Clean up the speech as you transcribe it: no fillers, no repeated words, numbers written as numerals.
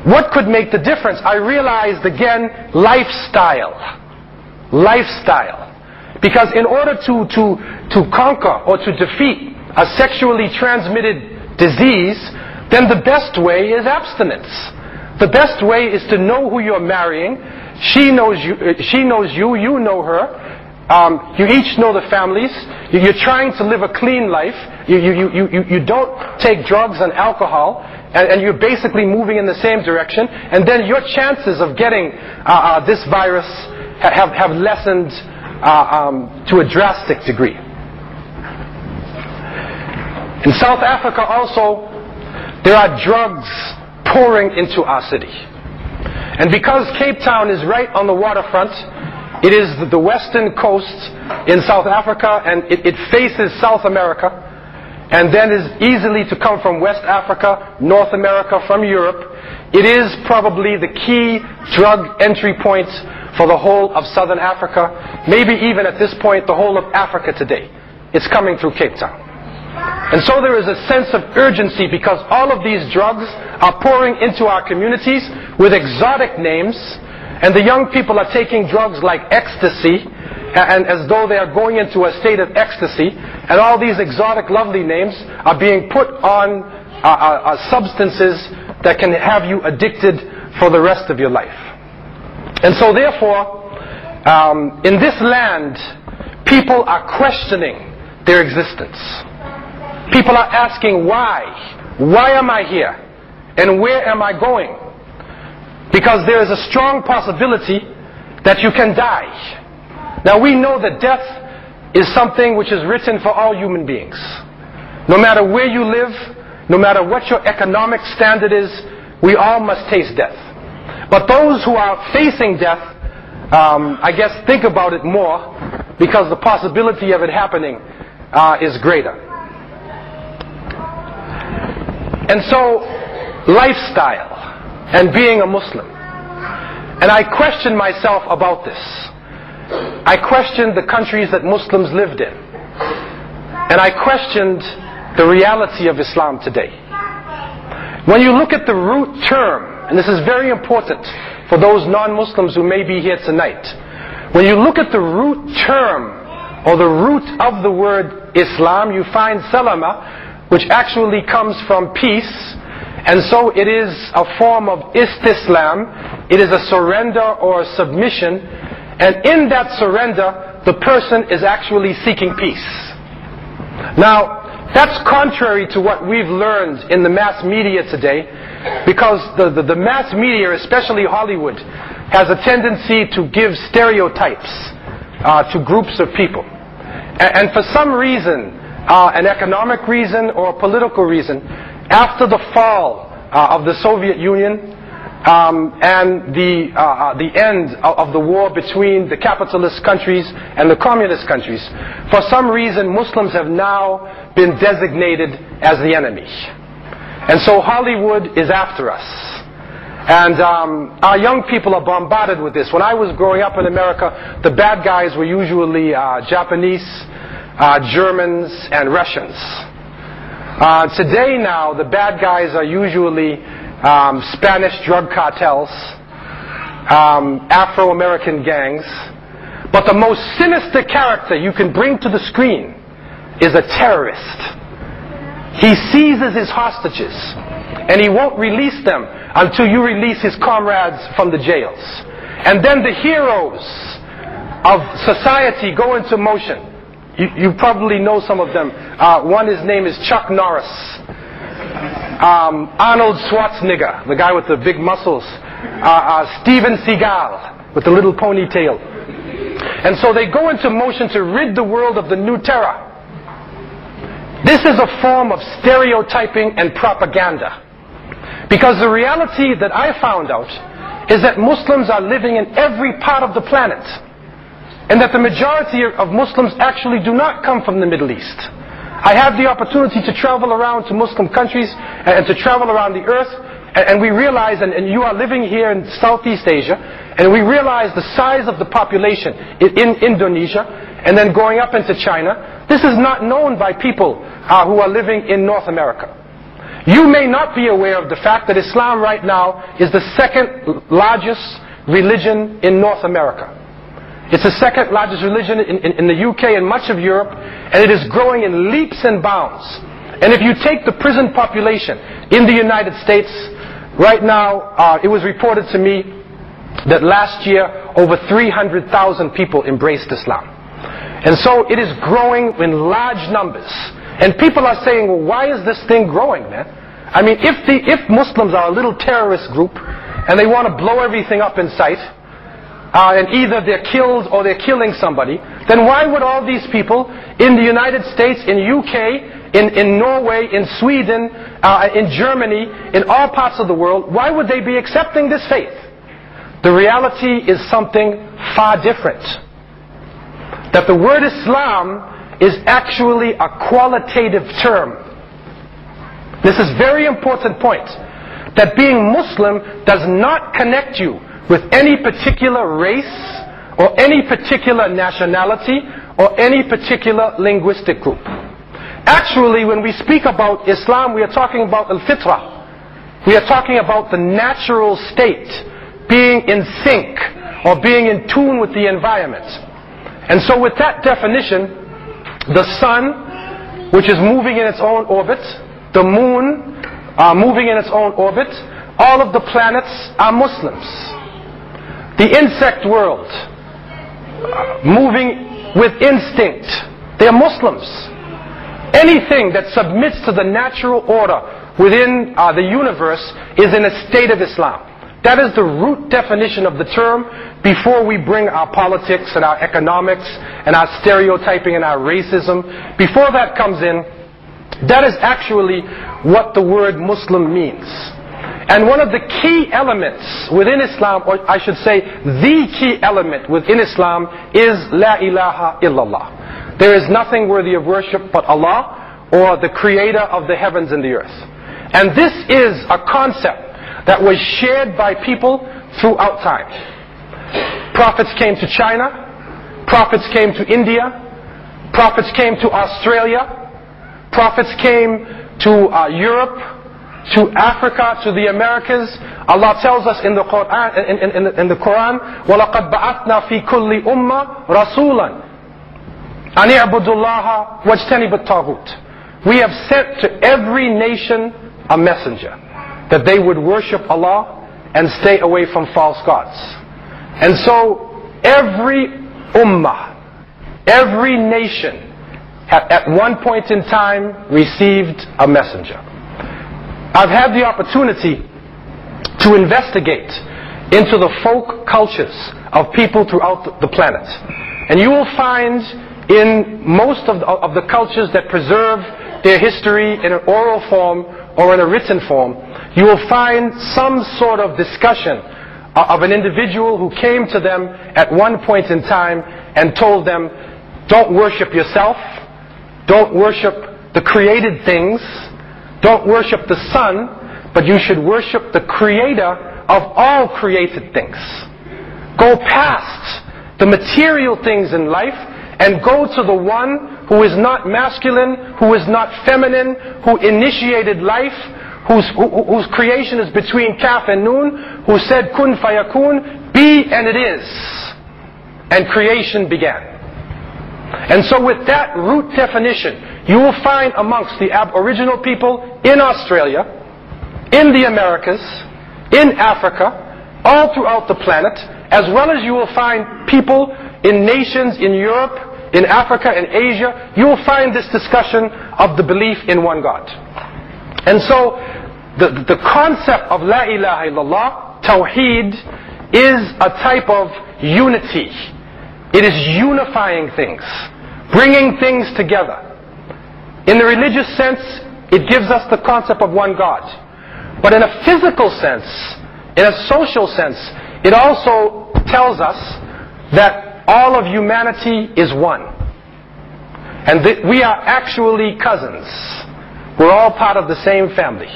what could make the difference? I realized again, lifestyle. Lifestyle. Because in order to conquer or to defeat a sexually transmitted disease, then the best way is abstinence. The best way is to know who you're marrying. She knows you, you know her. You each know the families. You're trying to live a clean life. You don't take drugs and alcohol, and you're basically moving in the same direction. And then your chances of getting this virus have lessened to a drastic degree. In South Africa also, there are drugs pouring into our city. And because Cape Town is right on the waterfront, it is the western coast in South Africa, and it faces South America, and then is easily to come from West Africa, North America, from Europe. It is probably the key drug entry point for the whole of Southern Africa, maybe even at this point the whole of Africa today. It's coming through Cape Town. And so there is a sense of urgency because all of these drugs are pouring into our communities with exotic names, and the young people are taking drugs like ecstasy, and as though they are going into a state of ecstasy, and all these exotic lovely names are being put on substances that can have you addicted for the rest of your life. And so therefore, in this land, people are questioning their existence. People are asking why? Why am I here? And where am I going? Because there is a strong possibility that you can die. Now we know that death is something which is written for all human beings. No matter where you live, no matter what your economic standard is, we all must taste death. But those who are facing death, I guess think about it more, because the possibility of it happening is greater. And so, lifestyle and being a Muslim. And I questioned myself about this. I questioned the countries that Muslims lived in. And I questioned the reality of Islam today. When you look at the root term, and this is very important for those non-Muslims who may be here tonight, when you look at the root term, or the root of the word Islam, you find salama, which actually comes from peace, and so it is a form of istislam. It is a surrender or a submission, and in that surrender, the person is actually seeking peace. Now, that's contrary to what we've learned in the mass media today, because the mass media, especially Hollywood, has a tendency to give stereotypes to groups of people. And for some reason, an economic reason or a political reason, after the fall of the Soviet Union and the end of the war between the capitalist countries and the communist countries, for some reason Muslims have now been designated as the enemy. And so Hollywood is after us. And our young people are bombarded with this. When I was growing up in America, the bad guys were usually Japanese, Germans, and Russians. Today now, the bad guys are usually Spanish drug cartels, Afro-American gangs. But the most sinister character you can bring to the screen is a terrorist. He seizes his hostages, and he won't release them until you release his comrades from the jails. And then the heroes of society go into motion. You probably know some of them. His name is Chuck Norris. Arnold Schwarzenegger, the guy with the big muscles. Steven Seagal, with the little ponytail. And so they go into motion to rid the world of the new terror. This is a form of stereotyping and propaganda. Because the reality that I found out is that Muslims are living in every part of the planet. And that the majority of Muslims actually do not come from the Middle East. I have the opportunity to travel around to Muslim countries and to travel around the earth, and we realize, and you are living here in Southeast Asia, and we realize the size of the population in Indonesia, and then going up into China. This is not known by people who are living in North America. You may not be aware of the fact that Islam right now is the second largest religion in North America. It's the second largest religion in the UK and much of Europe, and it is growing in leaps and bounds. And if you take the prison population in the United States, right now, it was reported to me that last year over 300,000 people embraced Islam. And so it is growing in large numbers. And people are saying, well, why is this thing growing, man? I mean, if Muslims are a little terrorist group and they want to blow everything up in sight, and either they're killed or they're killing somebody, then why would all these people in the United States, in UK, in Norway, in Sweden, in Germany, in all parts of the world, why would they be accepting this faith? The reality is something far different. That the word Islam is actually a qualitative term. This is a very important point. That being Muslim does not connect you with any particular race or any particular nationality or any particular linguistic group. Actually, when we speak about Islam, we are talking about al-fitrah. We are talking about the natural state, being in sync or being in tune with the environment. And so with that definition, the sun, which is moving in its own orbit, the moon moving in its own orbit, all of the planets are Muslims. The insect world, moving with instinct, they are Muslims. Anything that submits to the natural order within the universe is in a state of Islam. That is the root definition of the term before we bring our politics and our economics and our stereotyping and our racism. Before that comes in, that is actually what the word Muslim means. And one of the key elements within Islam, or I should say the key element within Islam, is La ilaha illallah. There is nothing worthy of worship but Allah, or the creator of the heavens and the earth. And this is a concept that was shared by people throughout time. Prophets came to China, prophets came to India, prophets came to Australia, prophets came to Europe, to Africa, to the Americas. Allah tells us in the Qur'an, وَلَقَدْ بَعَثْنَا فِي كُلِّ أُمَّةٍ رَسُولًا أَنِ اعْبُدُوا اللَّهَ وَاجْتَنِبُوا الطَّاغُوتَ. We have sent to every nation a messenger, that they would worship Allah and stay away from false gods. And so every ummah, every nation had at one point in time received a messenger. I've had the opportunity to investigate into the folk cultures of people throughout the planet. And you will find in most of the cultures that preserve their history in an oral form or in a written form, you will find some sort of discussion of an individual who came to them at one point in time and told them, don't worship yourself, don't worship the created things, don't worship the sun, but you should worship the creator of all created things. Go past the material things in life and go to the one who is not masculine, who is not feminine, who initiated life, whose creation is between Kaf and Noon, who said kun fayakun, be and it is. And creation began. And so with that root definition, you will find amongst the Aboriginal people in Australia, in the Americas, in Africa, all throughout the planet, as well as you will find people in nations in Europe, in Africa, and Asia, you will find this discussion of the belief in one God. And so, the concept of La ilaha illallah, Tawheed, is a type of unity. It is unifying things, bringing things together. In the religious sense, it gives us the concept of one God. But in a physical sense, in a social sense, it also tells us that all of humanity is one. And we are actually cousins. We're all part of the same family.